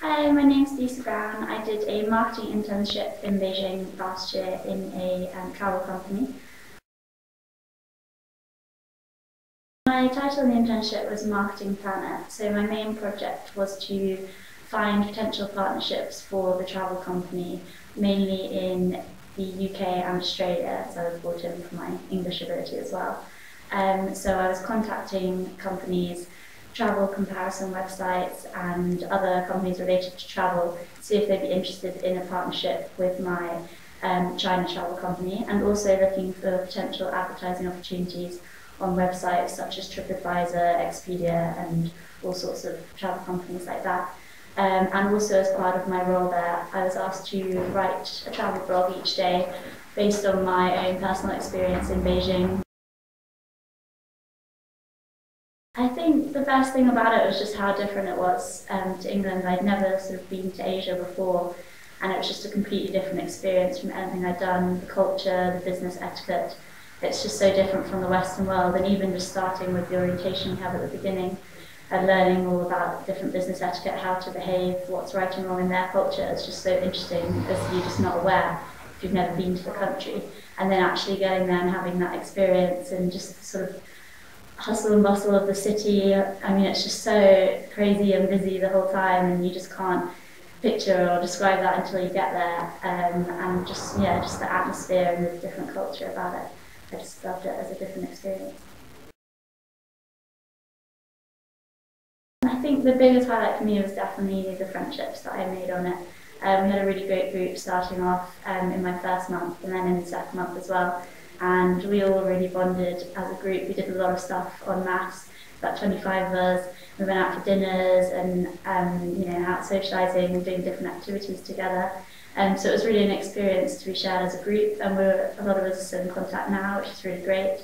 Hi, my name's Lucie Brown. I did a marketing internship in Beijing last year in a travel company. My title in the internship was marketing planner, so my main project was to find potential partnerships for the travel company, mainly in the UK and Australia, so I was brought in for my English ability as well. So I was contacting companies, travel comparison websites and other companies related to travel to see if they'd be interested in a partnership with my China travel company, and also looking for potential advertising opportunities on websites such as TripAdvisor, Expedia and all sorts of travel companies like that. And also as part of my role there, I was asked to write a travel blog each day based on my own personal experience in Beijing. I think the best thing about it was just how different it was to England. I'd never sort of been to Asia before, and it was just a completely different experience from anything I'd done. The culture, the business etiquette, it's just so different from the Western world. And even just starting with the orientation we have at the beginning and learning all about different business etiquette, how to behave, what's right and wrong in their culture, it's just so interesting because you're just not aware if you've never been to the country. And then actually getting there and having that experience and just sort of hustle and bustle of the city. I mean, it's just so crazy and busy the whole time, and you just can't picture or describe that until you get there. And just the atmosphere and the different culture about it. I just loved it as a different experience. I think the biggest highlight for me was definitely the friendships that I made on it. We had a really great group starting off in my first month and then in the second month as well. And we all really bonded as a group. We did a lot of stuff en masse, about 25 of us. We went out for dinners and out socialising and doing different activities together. So it was really an experience to be shared as a group, and a lot of us are still in contact now, which is really great.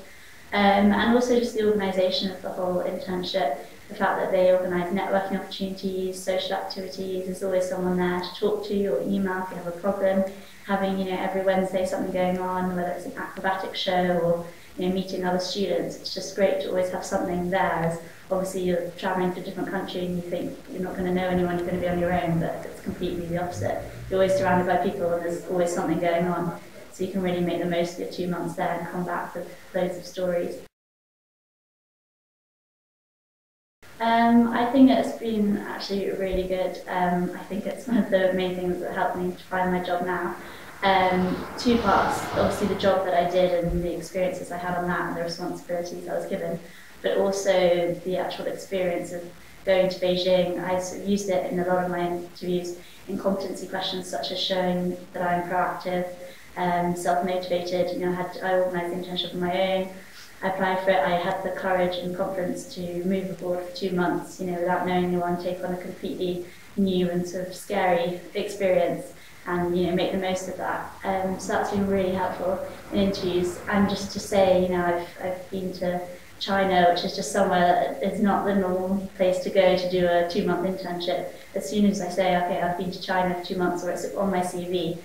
And also just the organisation of the whole internship, the fact that they organise networking opportunities, social activities, there's always someone there to talk to or email if you have a problem. Having every Wednesday something going on, whether it's an acrobatic show or meeting other students, it's just great to always have something there. As obviously you're travelling to a different country and you think you're not going to know anyone, you're going to be on your own, but it's completely the opposite. You're always surrounded by people and there's always something going on, so you can really make the most of your 2 months there and come back with loads of stories. I think it's been actually really good. I think it's one of the main things that helped me to find my job now. Two parts, obviously the job that I did and the experiences I had on that and the responsibilities I was given, but also the actual experience of going to Beijing. I sort of used it in a lot of my interviews in competency questions, such as showing that I'm proactive, self-motivated. I organised the internship on my own. I applied for it. I had the courage and confidence to move abroad for 2 months, without knowing anyone, take on a completely new and sort of scary experience and, make the most of that. So that's been really helpful in interviews. And just to say, I've been to China, which is just somewhere that is not the normal place to go to do a 2-month internship. As soon as I say, okay, I've been to China for 2 months, or it's on my CV,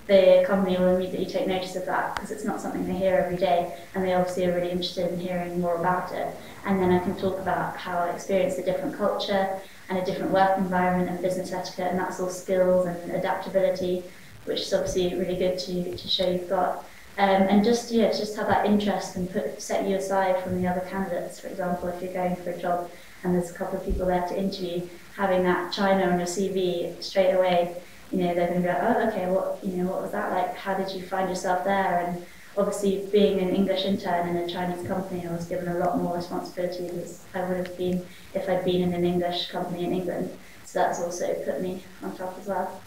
the company will immediately take notice of that because it's not something they hear every day, and they obviously are really interested in hearing more about it. And then I can talk about how I experienced a different culture and a different work environment and business etiquette, and that's all skills and adaptability, which is obviously really good to show you've got. And just have that interest and set you aside from the other candidates. For example, if you're going for a job and there's a couple of people there to interview, having that China on your CV straight away, they're going to be like, oh, okay, what was that like? How did you find yourself there? And obviously, being an English intern in a Chinese company, I was given a lot more responsibility than I would have been if I'd been in an English company in England. So that's also put me on top as well.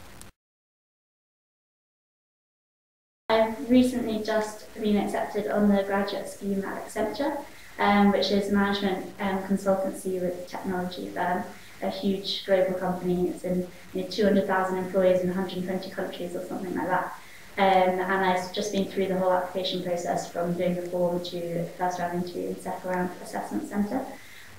I've recently just been accepted on the graduate scheme at Accenture, which is management consultancy with technology firm. A huge global company. It's in 200,000 employees in 120 countries or something like that. And I've just been through the whole application process, from doing the form to first round interview and second round assessment centre.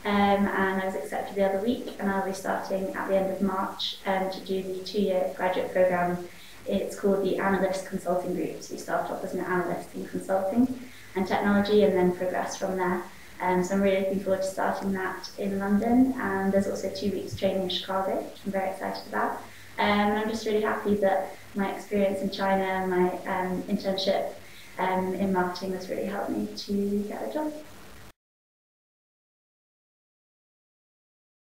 And I was accepted the other week, and I'll be starting at the end of March to do the 2-year graduate programme. It's called the Analyst Consulting Group. So you start off as an analyst in consulting and technology and then progress from there. So I'm really looking forward to starting that in London, and there's also 2 weeks training in Chicago, which I'm very excited about. And I'm just really happy that my experience in China and my internship in marketing has really helped me to get a job.